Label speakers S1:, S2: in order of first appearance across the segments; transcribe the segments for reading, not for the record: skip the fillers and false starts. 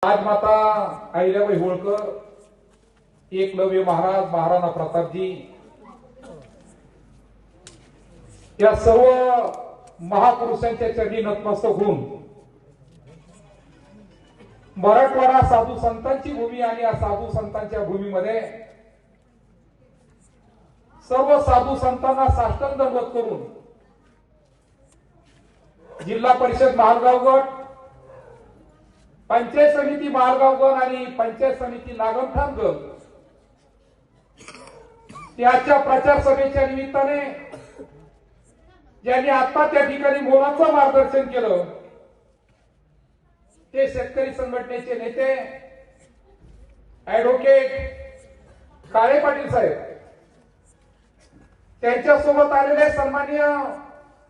S1: राजमाता अहिल्याबाई होळकर, एकलव्य महाराज, महाराणा प्रतापजी या सर्व महापुरुषांच्या चरणी नतमस्तक होऊन मराठवाडा साधू संतांची भूमी आणि या साधू संतांच्या भूमीमध्ये सर्व साधू संतांना साष्टांग दंडवत करून जिल्हा परिषद मालगाव गट, पंचायत समिती मालगाव गण आणि पंचायत समिती नागमठाण गण त्याच्या प्रचार सभेच्या निमित्ताने ज्यांनी आता त्या ठिकाणी मोलाचं मार्गदर्शन केलं ते शेतकरी संघटनेचे नेते ऍडव्होकेट काळे पाटील साहेब, त्यांच्यासोबत आलेले सन्माननीय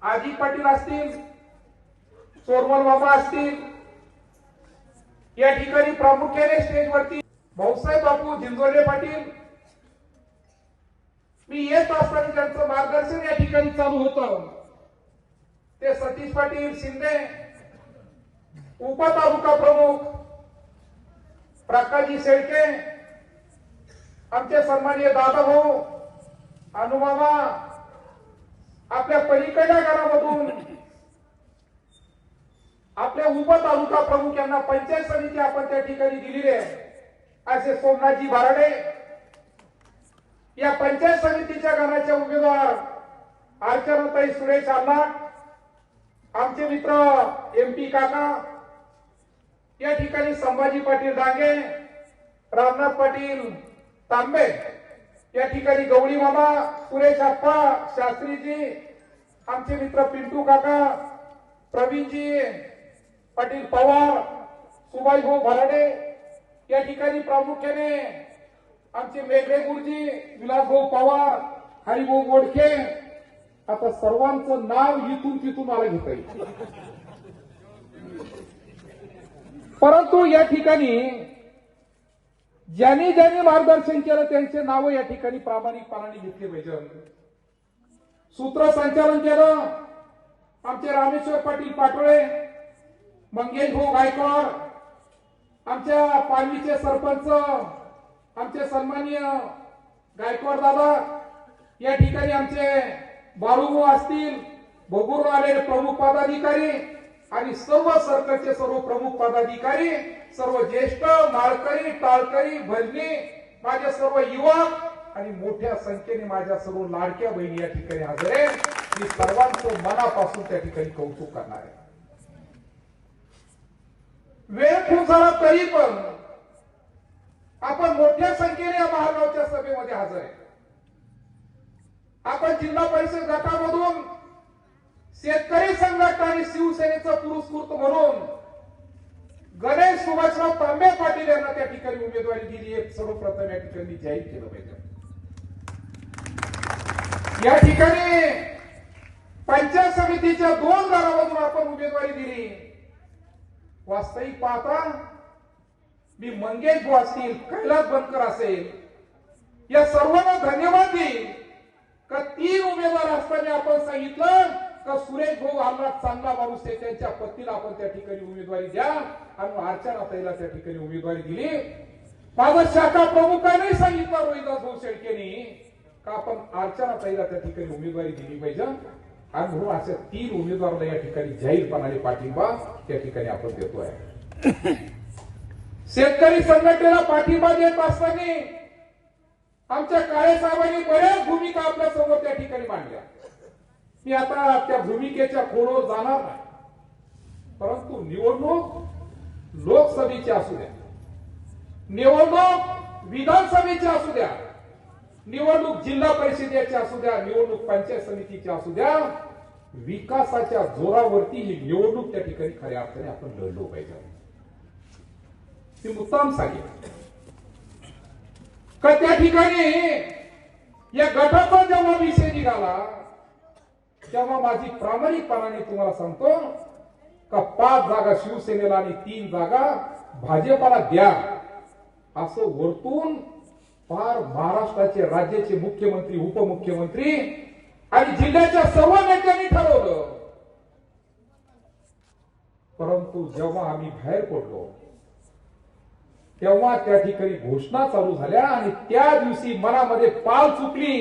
S1: आजी पाटील असतील, चोरमल बाबा असतील, या ठिकाणी प्रामुख्याने स्टेजवरती भाऊसाहेब बापू झिंजोडे पाटील, मी येत असताना त्यांचं मार्गदर्शन या ठिकाणी चालू होतं ते सतीश पाटील शिंदे, उपतालुका प्रमुख प्रकाशजी शेळके, आमचे सन्माननीय दादाभाऊ अनुमामा, आपल्या पलीकडच्या घरामधून आपल्या उपतालुका प्रमुख यांना पंचायत समिती आपण त्या ठिकाणी दिलेली आहे असे सोमनाथजी भराडे, या पंचायत समितीच्या गणाच्या उमेदवार अर्चनाताई सुरेश आल्हाट, आमचे मित्र MP काका, या ठिकाणी संभाजी पाटील डांगे, रामनाथ पाटील तांबे, या ठिकाणी गवळी मामा, सुरेश आप्पा शास्त्रीजी, आमचे मित्र पिंटू काका, प्रवीणजी पाटील पवार, सुभाषभाऊ भराडे, या ठिकाणी प्रामुख्याने आमचे मेघडे गुरुजी, विलासभाऊ पवार, हरिभाऊ मोडके, आता सर्वांचं नाव इथून तिथून मला घेता येईल, परंतु या ठिकाणी ज्यांनी ज्यांनी मार्गदर्शन केलं त्यांचे नाव या ठिकाणी प्रामाणिकपणाने घेतले पाहिजे. सूत्रसंचालन केलं आमचे रामेश्वर पाटील पाटोळे, मंगेश भाऊ गायकवाड, आमच्या पालवीचे सरपंच आमचे सन्माननीय गायकवाड दादा, या ठिकाणी आमचे बाळूभाऊ असतील, भोगूर आलेले प्रमुख पदाधिकारी आणि सर्व सर्कलचे सर्व प्रमुख पदाधिकारी, सर्व ज्येष्ठ माळकरी, टाळकरी, भजनी, माझे सर्व युवक आणि मोठ्या संख्येने माझ्या सर्व लाडक्या बहिणी या ठिकाणी हजर आहे. मी सर्वांचं मनापासून त्या ठिकाणी कौतुक करणार आहे. वेळ खूप झाला तरी पण आपण मोठ्या संख्येने या महागावच्या सभेमध्ये हजर आहे. आपण जिल्हा परिषद गटामधून शेतकरी संघटना आणि शिवसेनेचा पुरस्कृत म्हणून गणेश सुभाषराव तांबे पाटील यांना त्या ठिकाणी उमेदवारी दिली आहे. सर्वप्रथम या ठिकाणी जाहीर केलं पाहिजे. या ठिकाणी पंचायत समितीच्या 2 गणामधून आपण उमेदवारी दिली. वास्तविक पाहता मी मंगेश भाऊ असतील, कैलास बनकर असेल, या सर्वांना धन्यवाद देईल का 3 उमेदवार असताना आपण सांगितलं का सुरेश भाऊ आल्हाट चांगला माणूस आहे, त्यांच्या पत्नीला आपण त्या ठिकाणी उमेदवारी द्या आणि अर्चनाताईला त्या ठिकाणी उमेदवारी दिली. माझा शाखा प्रमुखांनी सांगितलं रोहिदास भाऊ शेळकेनी का आपण अर्चनाताईला त्या ठिकाणी उमेदवारी दिली पाहिजे आणि म्हणून असे 3 उमेदवारांना या ठिकाणी जाहीरपणाने पाठिंबा त्या ठिकाणी आपण देतोय. शेतकरी संघटनेला पाठिंबा देत असताना आमच्या काळे साहेबांनी बऱ्याच भूमिका आपल्या समोर त्या ठिकाणी मांडल्या. मी आता त्या भूमिकेच्या खोडवर जाणार नाही, परंतु निवडणूक लोकसभेची असू द्या, निवडणूक विधानसभेची असू द्या, निवडणूक जिल्हा परिषदेची असू द्या, निवडणूक पंचायत समितीची असू द्या, विकासाच्या जोरावरती ही निवडणूक त्या ठिकाणी खऱ्या अर्थाने आपण लढलो पाहिजे. मी मुद्दाम सांगेन का त्या ठिकाणी या गटाचा जेव्हा विषय निघाला तेव्हा माझी प्रामाणिकपणाने तुम्हाला सांगतो का 5 जागा शिवसेनेला आणि 3 जागा भाजपाला द्या असं वरतून फार महाराष्ट्राचे राज्याचे मुख्यमंत्री, उपमुख्यमंत्री आणि जिल्ह्याच्या सर्व नेत्यांनी ठरवलं. परंतु जेव्हा आम्ही बाहेर पडलो तेव्हा त्या ठिकाणी घोषणा चालू झाल्या आणि त्या दिवशी मनामध्ये पाल चुकली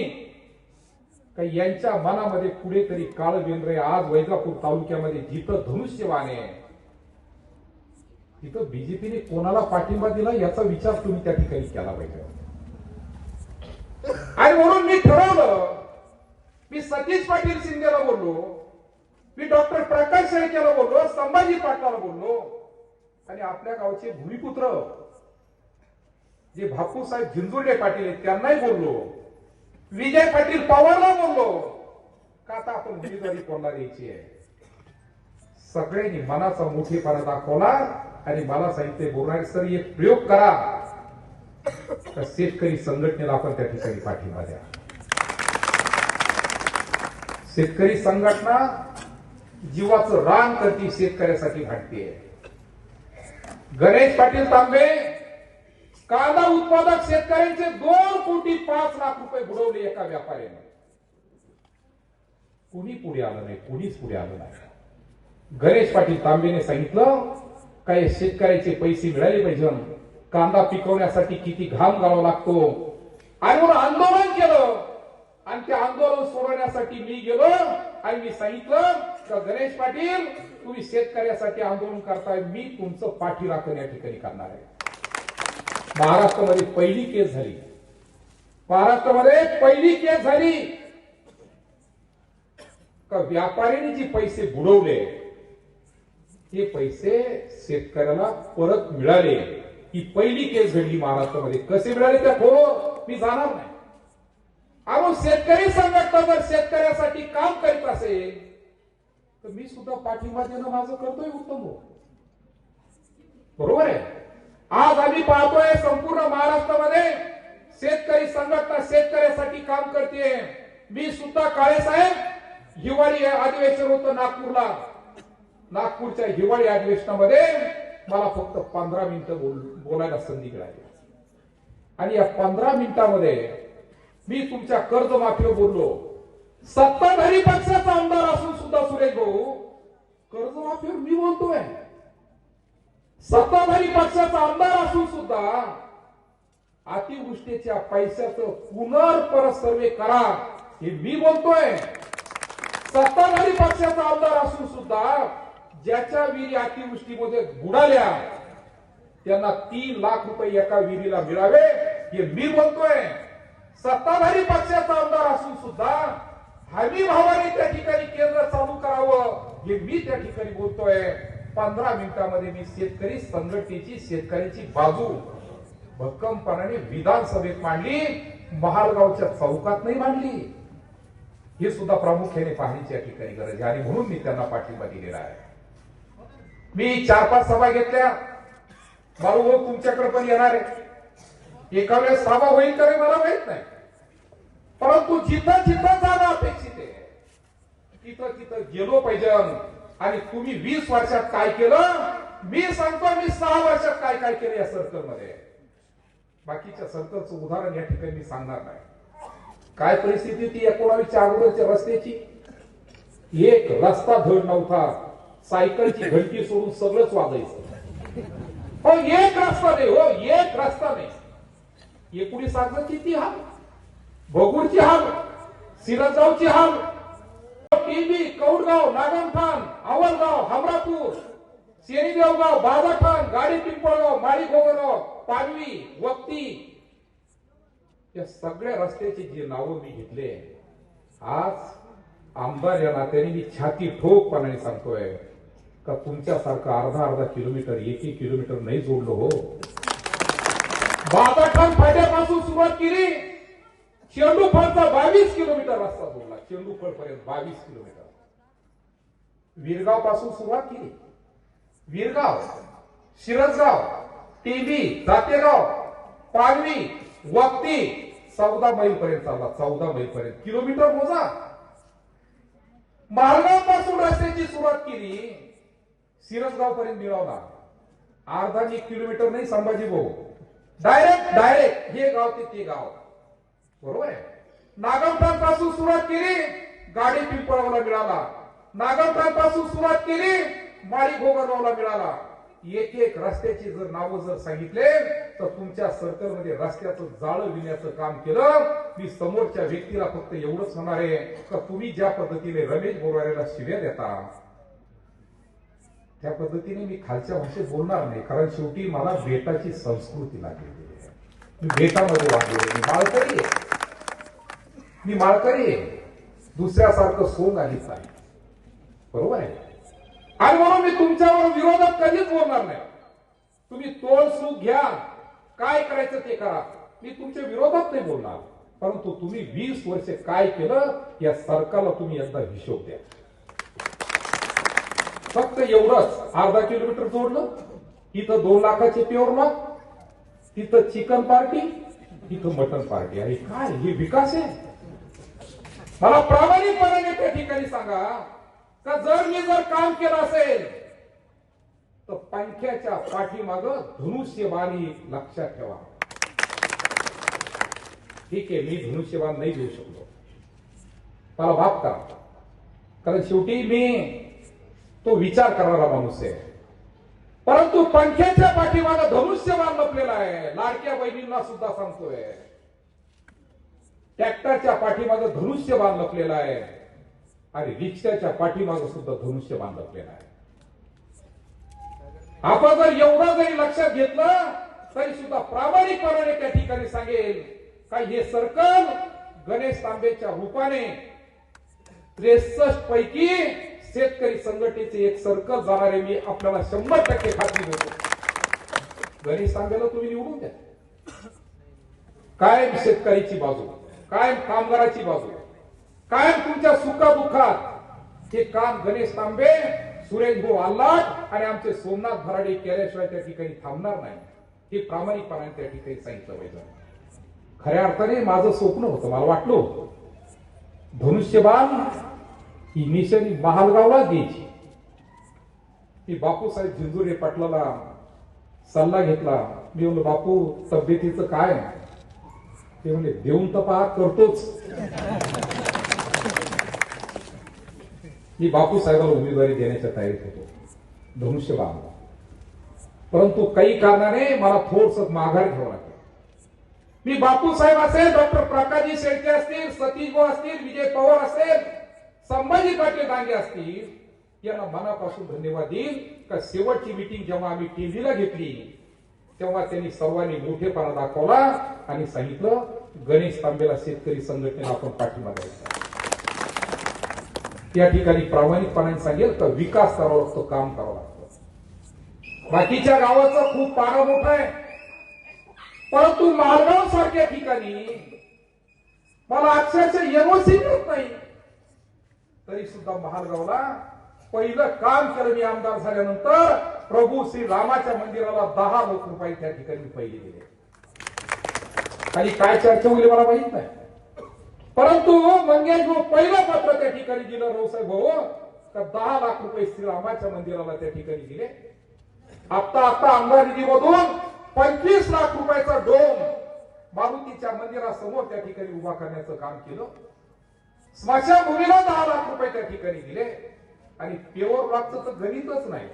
S1: का यांच्या मनामध्ये कुठेतरी काळवेंद्र आज वैजापूर तालुक्यामध्ये जिथं धनुष्यबाण आहे तिथं बीजेपीने कोणाला पाठिंबा दिला याचा विचार तुम्ही त्या ठिकाणी केला पाहिजे. आणि म्हणून मी ठरवलं, मी सतीश पाटील शिंदेला बोललो, मी डॉक्टर प्रकाश शेळकेला बोललो, संभाजी पाटलाला बोललो आणि आपल्या गावचे भूमिपुत्र जे बापूसाहेब झिंजुर्डे पाटील आहेत त्यांनाही बोललो, विजय पाटील पवारला बोललो का आता आपण उमेदवारी कोणाला द्यायची आहे. सगळ्यांनी मनाचा मोठेपणा दाखवला आणि मला सांगितले बोलणारे सर एक प्रयोग करा तर शेतकरी संघटनेला आपण त्या ठिकाणी पाठिंबा द्या. शेतकरी संघटना जीवाचं रान करती, शेतकऱ्यासाठी भांडतीये. गणेश पाटील तांबे कांदा उत्पादक शेतकऱ्यांचे 2,05,00,000 रुपये बुडवले एका व्यापाऱ्याने. कुणी पुढे आलं नाही, कुणीच पुढे आलं नाही. गणेश पाटील तांबेने सांगितलं काय शेतकऱ्याचे पैसे मिळाले पाहिजे, कांदा पिकवण्यासाठी किती घाम घालावा लागतो आणि म्हणून आंदोलन केलं आणि ते आंदोलन सोडवण्यासाठी मी गेलो आणि मी सांगितलं का गणेश पाटील तुम्ही शेतकऱ्यासाठी आंदोलन करताय, मी तुमचं पाठीराखण या ठिकाणी करणार आहे. महाराष्ट्रामध्ये पहिली केस झाली, महाराष्ट्रामध्ये पहिली केस झाली का व्यापाऱ्यांनी जे पैसे बुडवले ते पैसे शेतकऱ्याला परत मिळाले. ही पहिली केस घडली महाराष्ट्रामध्ये. कसे मिळाले त्या थोडं मी जाणार नाही. अहो शेतकरी संघटना जर शेतकऱ्यासाठी काम करीत असेल तर मी सुद्धा पाठिंबा देणं माझं कर्तव्य उत्तम हो. बरोबर आहे. आज आम्ही पाहतोय संपूर्ण महाराष्ट्रामध्ये शेतकरी संघटना शेतकऱ्यासाठी काम करते. मी सुद्धा काळे साहेब हिवाळी अधिवेशन होतं नागपूरला, नागपूरच्या हिवाळी अधिवेशनामध्ये मला फक्त 15 मिनिटं बोलायला संधी मिळाली आणि या 15 मिनिटांमध्ये मी तुमच्या कर्जमाफीवर बोललो. सत्ताधारी पक्षाचा आमदार असून सुद्धा सुरेश भाऊ कर्जमाफीवर मी बोलतोय. सत्ताधारी पक्षाचा आमदार असून सुद्धा अतिवृष्टीच्या पैशाचं पुनर्परसर्वे करा हे मी बोलतोय. सत्ताधारी पक्षाचा आमदार असून सुद्धा ज्याच्या विहिरी अतिवृष्टीमध्ये बुडाल्या त्यांना 3 लाख रुपये एका विहिरीला मिळावे हे मी बोलतोय. सत्ताधारी पक्षाचा आमदार असून सुद्धा हमी भावाने त्या ठिकाणी केंद्र चालू करावं हे मी त्या ठिकाणी बोलतोय. 15 मिनिटांमध्ये मी शेतकरी संघटनेची शेतकऱ्याची बाजू भक्कमपणाने विधानसभेत मांडली, महालगावच्या चौकात नाही मांडली. हे सुद्धा प्रामुख्याने पाहण्याची या ठिकाणी गरज आहे आणि म्हणून मी त्यांना पाठिंबा दिलेला आहे. मी 4-5 सभा घेतल्या. बाळू तुमच्याकडे पण येणार आहे. एका वेळेस सभा होईल का मला माहित नाही, परंतु जिथं जिथं जाणं अपेक्षित आहे तिथं तिथं गेलो पाहिजे. आणि तुम्ही 20 वर्षात काय केलं मी सांगतो, मी 6 वर्षात काय काय केलं या सर्कलमध्ये. बाकीच्या सर्कलचं उदाहरण या ठिकाणी मी सांगणार नाही. काय परिस्थिती होती 19च्या अगोदरच्या रस्त्याची. एक रस्ता धड नव्हता, सायकलची घंटी सोडून सगळंच वाजायचं. हो एक रस्ता नाही, हो एक रस्ता नाही. 19 किती हाल, भोगूरची हाल, सिरसगावची हाल, टीबी, कौडगाव, नागमठाण, आवलगाव, हमरापूर, शेरीदेवगाव, बाजाठाण, गाडी पिंपळगाव, माळी गोगरगाव, पानवी, वक्ती या सगळ्या रस्त्याची जी नावं मी घेतले. आज आमदार या नात्याने मी छाती ठोकपणाने सांगतोय का तुमच्यासारखं अर्धा किलोमीटर 1 किलोमीटर नाही जोडलो हो. बाजाठाण फाट्यापासून सुरुवात केली, चेंडूफळचा 22 किलोमीटर रस्ता जोडला. चेंडूफळ पर्यंत 22 किलोमीटर. वीरगाव पासून सुरुवात केली, वीरगाव, शिरसगाव, टीबी, जातेगाव, पानवी, वक्ती 14 मैल पर्यंत चालला. 14 मैल पर्यंत किलोमीटर मोजा. मालगाव पासून रस्त्याची सुरुवात केली, सिरसगाव पर्यंत मिळवला. अर्धा 1 किलोमीटर नाही संभाजी भाऊ, डायरेक्ट हे गाव ते गाव. बरोबर आहे. नागमठाण पासून सुरुवात केली, गाडी पिंपळगावला मिळाला. नागमठाण पासून सुरुवात केली, माळी गोगरगावला मिळाला. एक एक रस्त्याची जर नावं जर सांगितले तर तुमच्या सर्कलमध्ये रस्त्याचं जाळं विण्याचं काम केलं. मी समोरच्या व्यक्तीला फक्त एवढंच होणार आहे का तुम्ही ज्या पद्धतीने रमेश बोरवारेला शिव्या देता त्या पद्धतीने मी खालच्या भाषेत बोलणार नाही. कारण शेवटी मला बेटाची संस्कृती लागलेली आहे. मी बेटामध्ये वाढलेलो, मी माळकरी आहे. दुसऱ्यासारखं सोंग आलीच नाही, बरोबर आहे. आणि म्हणून मी तुमच्यावर विरोधात कधीच बोलणार नाही. तुम्ही तोल सुख घ्या, काय करायचं ते करा, मी तुमच्या विरोधात नाही बोलणार. परंतु तुम्ही 20 वर्ष काय केलं या सरकारला तुम्ही एकदा हिशोब द्या. फक्त एवढंच, अर्धा किलोमीटर जोडलं, इथं 2 लाखाचे प्युअर लॉक, तिथं चिकन पार्टी, इथं मटन पार्टी. अरे काय हे विकास आहे? मला प्रामाणिकपणाने त्या ठिकाणी सांगा का जर मी काम केलं असेल तर पंख्याच्या पाठीमाग धनुष्यबाणी लक्षात ठेवा. ठीक आहे, मी धनुष्यबाण नाही देऊ शकलो, मला माफ करा. कारण शेवटी मी तो विचार करणारा माणूस आहे. परंतु पंख्याच्या पाठीमाग धनुष्यबाण लपलेला आहे. लाडक्या बहिणींना सुद्धा सांगतोय, ट्रॅक्टरच्या पाठीमाग धनुष्यबाण लपलेला आहे आणि रिक्षाच्या पाठीमाग सुद्धा धनुष्यबाण लपलेला आहे. आपण जर एवढं जरी लक्षात घेतलं तरी सुद्धा प्रामाणिकपणाने त्या ठिकाणी सांगेल का हे सर्कल गणेश तांबेच्या रूपाने 63 पैकी शेतकरी संघटनेचे एक सर्कल जाणार आहे. मी आपल्याला 100% खात्री देतो. गणेश तांबेला तुम्ही निवडून द्या. कायम शेतकरीची बाजू, कायम कामगाराची बाजू, कायम तुमच्या सुखादुःखात हे काम गणेश तांबे, सुरेश भाऊ आल्हाट आणि आमचे सोमनाथ भराडे केल्याशिवाय त्या ठिकाणी थांबणार नाही. हे प्रामाणिकपणाने त्या ठिकाणी सांगितलं पाहिजे. खऱ्या अर्थाने माझं स्वप्न होतं, मला वाटलं होतं धनुष्यबाण ही निशाणी महालगावला द्यायची. ती बापूसाहेब झिंजुरे पाटलाला सल्ला घेतला. मी म्हणलो बापू तब्येतीचं काय? ते म्हणजे देऊन तर पहा, करतोच. मी बापू साहेबांना उमेदवारी देण्याच्या तयारीत होतो धनुष्यबाण. परंतु काही कारणाने मला थोडस माघार घ्यावं लागलं. मी बापू साहेब असेल, डॉक्टर प्रकाशजी शेळके असतील, सतीश भाऊ असतील, विजय पवार असेल, संभाजी पाटील डांगे असतील, यांना मनापासून धन्यवाद देईल का शेवटची मीटिंग जेव्हा आम्ही टीव्हीला घेतली तेव्हा त्यांनी सर्वांनी मोठेपणा दाखवला आणि सांगितलं गणेश तांबेला शेतकरी संघटनेला आपण पाठिंबा द्यायचा. त्या ठिकाणी प्रामाणिकपणाने सांगेल का विकास करावा लागतो, काम करावं लागतं. बाकीच्या गावाचं खूप पारा मोठा आहे, परंतु मालगाव सारख्या ठिकाणी मला अक्षरशः एनओसी मिळत नाही. तरी सुद्धा महालगावला पहिलं काम केलं मी आमदार झाल्यानंतर. प्रभू श्री रामाच्या मंदिराला 10 लाख रुपये त्या ठिकाणी पहिले दिले. आणि काय चर्चा होईल मला माहित नाही, परंतु मंगेश भाऊ पहिलं पत्र त्या ठिकाणी दिलं रावसाहेब भाऊ का 10 लाख रुपये श्रीरामाच्या मंदिराला त्या ठिकाणी दिले. आता आमदार निधीमधून 25 लाख रुपयाचा डोम मारुतीच्या मंदिरासमोर त्या ठिकाणी उभा करण्याचं काम केलं. स्मशानभूमीला 10 लाख रुपये त्या ठिकाणी दिले. आणि प्युअर ब्लॉकचं तर गणितच नाही.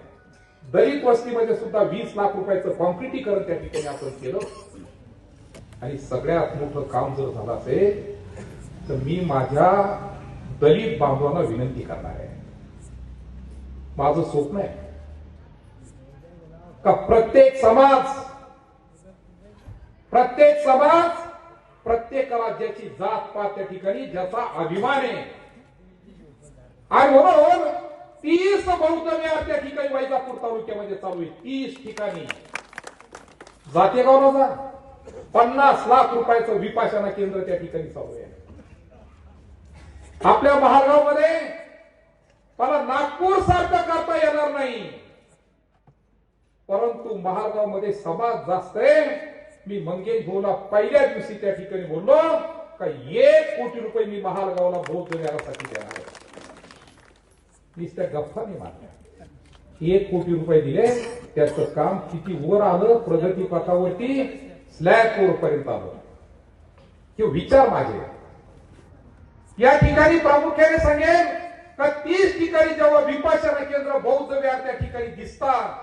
S1: दलित वस्तीमध्ये सुद्धा 20 लाख रुपयाचं कॉन्क्रिटीकरण त्या ठिकाणी आपण केलं. आणि सगळ्यात मोठं काम जर झालं असेल तर मी माझ्या दलित बांधवांना विनंती करणार आहे, माझं स्वप्न आहे का प्रत्येक समाज प्रत्येकाला ज्याची जात पात त्या ठिकाणी ज्याचा अभिमान आहे. आणि म्हणून 30 बौद्ध विहार त्या ठिकाणी वैजापूर तालुक्यामध्ये चालू आहे. 30 ठिकाणी जातेगावला 50 लाख रुपयाचं विपाशना केंद्र त्या ठिकाणी चालू आहे. आपल्या महालगावमध्ये मला नागपूर सारखं करता येणार नाही, परंतु महालगाव मध्ये समाज जास्त आहे. मी मंगेश भाऊला पहिल्या दिवशी त्या ठिकाणी बोललो का 1 कोटी रुपये मी महालगावला बौद्ध विहारासाठी देणार आहे. मी त्या गप्पा नाही मारल्या. 1 कोटी रुपये दिले, त्याचं काम किती वर आलं, प्रगती पथावरती स्लॅब वर पर्यंत आलं. हे विचार माझे. या ठिकाणी प्रामुख्याने सांगेन का 30 ठिकाणी जेव्हा विपाशना केंद्र बौद्ध विहार त्या ठिकाणी दिसतात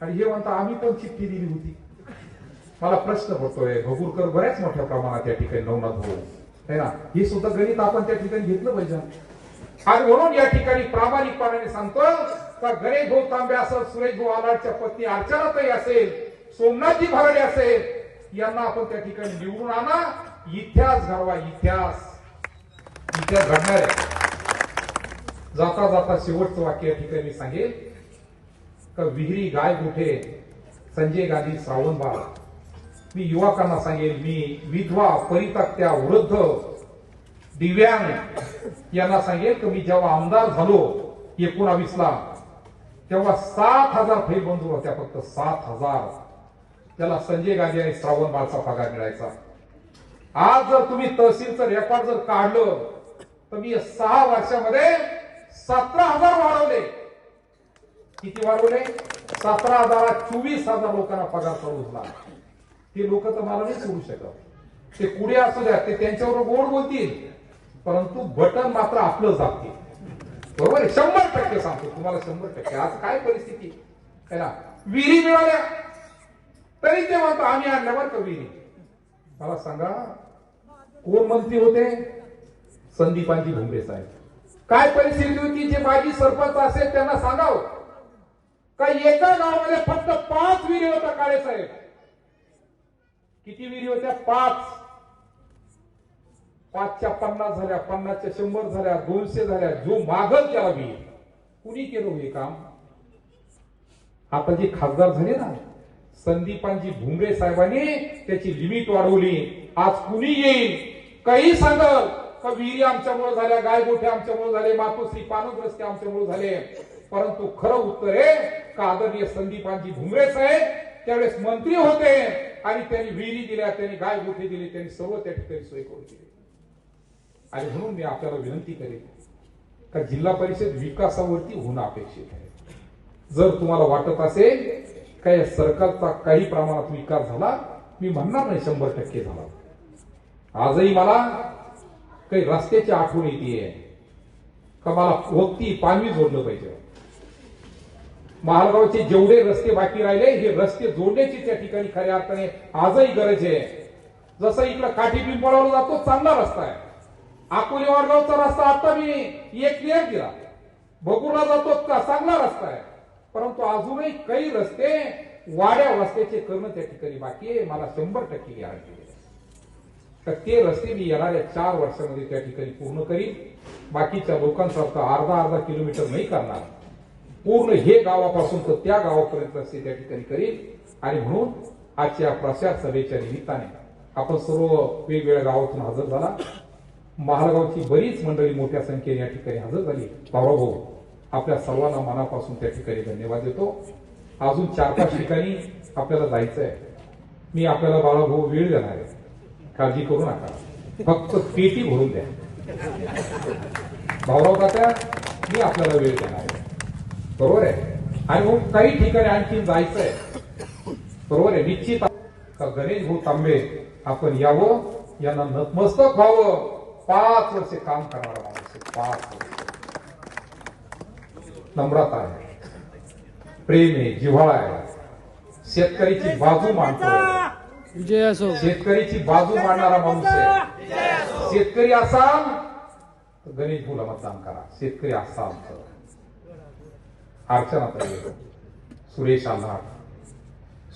S1: आणि हे म्हणता आम्ही पण चिठ्ठी दिली होती. मला प्रश्न पडतोय, भगूरकर बऱ्याच मोठ्या प्रमाणात या ठिकाणी नवनाथ भाऊ है ना, हे सुद्धा गणित आपण त्या ठिकाणी घेतलं पाहिजे. आणि म्हणून या ठिकाणी प्रामाणिकपणाने सांगतो का गणेश भाऊ तांबे असेल, सुरेश भाऊ आलाडच्या पत्नी अर्चनाताई असेल, सोमनाथजी भराडे असेल, यांना आपण त्या ठिकाणी निवडून आणा. इतिहास घडवा, इतिहास घडणार आहे. जाता जाता शेवटचं वाक्य या ठिकाणी सांगेल का विहिरी गाय गोठे संजय गांधी श्रावणबाळ. मी युवकांना सांगेल, मी विधवा परित्यक्त्या वृद्ध दिव्यांग यांना सांगेल की मी जेव्हा आमदार झालो 19ला तेव्हा 7,000 फैल मंजूर होत्या, फक्त 7,000. त्याला संजय गांधी आणि श्रावणबाळचा पगार मिळायचा. आज जर तुम्ही तहसीलचं रेकॉर्ड जर काढलं तर मी 6 वर्षामध्ये 17,000 वाढवले. किती वाढवले? 17,000. 24,000 लोकांना पगार चढवला. ते लोक तर मला नाही सोडू शकत. ते कुठे असू द्या, ते त्यांच्यावर गोड बोलतील, परंतु बटन मात्र आपलं जाते. बरोबर आहे, 100% सांगतो तुम्हाला, 100%. आज काय परिस्थिती आहे ना, विहिरी मिळाल्या तरी ते म्हणतो आम्ही आणल्यावर का विहिरी. मला सांगा कोण मंत्री होते? संदीपांजी भुमरे साहेब. काय परिस्थिती होती? जे माजी सरपंच असेल त्यांना सांगाव का एका गावामध्ये फक्त 5 विहिरी होत्या. काळे साहेब किती विहिरी होत्या? 5. 5च्या 50 झाल्या, 50च्या 100 झाल्या, 200 झाल्या. जो मागल त्याला विहीर. कुणी केलं हे काम? आता जे खासदार झाले ना संदीपांजी भुमरे साहेबांनी त्याची लिमिट वाढवली. आज कुणी येईल काही सांगल का विहिरी आमच्यामुळे झाल्या, गाय गोठे आमच्यामुळे झाले, मातोश्री पानद रस्ते आमच्यामुळे झाले. परंतु खरं उत्तर आहे का आदरणीय संदीपांजी भुमरे साहेब त्यावेळेस मंत्री होते आणि त्यांनी विहिरी दिल्या, त्यांनी गाय गोठे दिले, त्यांनी सर्व त्या ठिकाणी सोय करून दिली. आणि म्हणून मी आपल्याला विनंती करेन का जिल्हा परिषद विकासावरती होणं अपेक्षित आहे. जर तुम्हाला वाटत असेल काय सरकारचा काही प्रमाणात विकास झाला, मी म्हणणार नाही 100% झाला. आजही मला काही रस्त्याची आठवण येते का मला वक्ती पानवी जोडलं पाहिजे. महालगावचे जेवढे रस्ते बाकी राहिले हे रस्ते जोडण्याची त्या ठिकाणी खऱ्या अर्थाने आजही गरज आहे. जसं इकडं काठी पिंपळावर जातो चांगला रस्ता आहे. अकोले वाडगावचा रस्ता आता मी एक क्लिअर केला. भगूरला जातो चांगला रस्ता आहे. परंतु अजूनही काही रस्ते वाड्या रस्त्याचे करणं त्या ठिकाणी बाकी आहे. मला 100% गॅरंटी आहे तर ते रस्ते मी येणाऱ्या 4 वर्षामध्ये त्या ठिकाणी पूर्ण करीन. बाकीच्या लोकांसारखं अर्धा किलोमीटर नाही करणार. पूर्ण हे गावापासून तर त्या गावापर्यंत रस्ते त्या ठिकाणी करीन. आणि म्हणून आजच्या प्रचार सभेच्या निमित्ताने आपण सर्व वेगवेगळ्या गावातून हजर झाला. महालगावची बरीच मंडळी मोठ्या संख्येने या ठिकाणी हजर झाली. भाऊ आपल्या सर्वांना मनापासून त्या ठिकाणी धन्यवाद देतो. अजून 4-5 ठिकाणी आपल्याला जायचं आहे. मी आपल्याला बाळाभाऊ वेळ देणार आहे, काळजी करू नका. फक्त पेटी भरून द्या. भाऊराव तात्या मी आपल्याला वेळ देणार आहे. बरोबर आहे. आणि मग काही ठिकाणी आणखी जायचं आहे. बरोबर आहे. निश्चित गणेश भाऊ तांबे आपण यावं, यांना नतमस्तक व्हावं. 5 वर्ष काम करणारा माणूस. 5 वर्ष नम्रता आहे, प्रेम आहे, जिव्हाळा आहे, शेतकरीची बाजू मांडतो. शेतकरीची बाजू मांडणारा माणूस आहे. शेतकरी असाल तर गणेश भाऊला मतदान करा. शेतकरी असाल तर अर्चनाताई, सुरेश आल्हाट.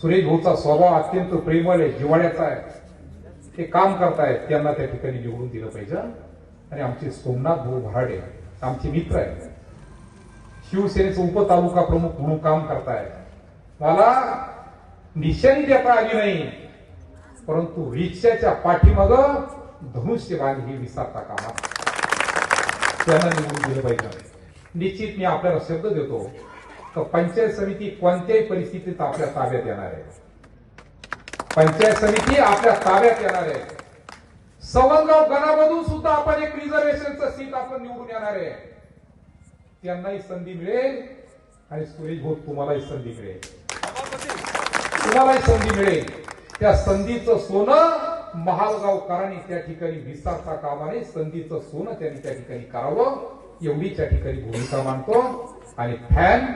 S1: सुरेश भाऊचा स्वभाव अत्यंत प्रेमळ आहे, जिव्हाळ्याचा आहे. ते काम करतायत, त्यांना त्या ठिकाणी निवडून दिलं पाहिजे. आणि आमचे सोमनाथ भाऊ भराडे आमचे मित्र आहेत. शिवसेनेचं उपतालुका प्रमुख म्हणून काम करतायत. मला निशाणी देता आली नाही, परंतु रिक्षाच्या पाठीमाग धनुष्य बांध ही विसरता कामा. त्यांना निवडून दिलं पाहिजे. निश्चित मी आपल्याला शब्द देतो तर पंचायत समिती कोणत्याही परिस्थितीत आपल्या ताब्यात येणार आहे. पंचायत समिती आपल्या ताब्यात येणार आहे. सवंगाव गणामधून सुद्धा आपण एक रिझर्वेशनचं सीट आपण निवडून येणार आहे. त्यांनाही संधी मिळेल आणि सुरेश भाऊ तुम्हालाही संधी मिळेल. तुम्हालाही संधी मिळेल. त्या संधीचं सोनं महालगावकरांनी त्या ठिकाणी विसरता कामा नये. संधीचं सोनं त्यांनी त्या ठिकाणी करावं एवढी त्या ठिकाणी भूमिका मांडतो. आणि फॅन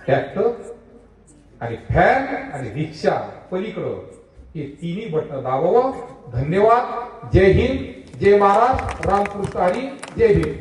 S1: ट्रॅक्टर आणि फॅन आणि रिक्षा पलीकडं हे तिन्ही बटन दाबावं. धन्यवाद. जय हिंद, जय महाराष्ट्र, रामकृष्ण हरी, जय भीम.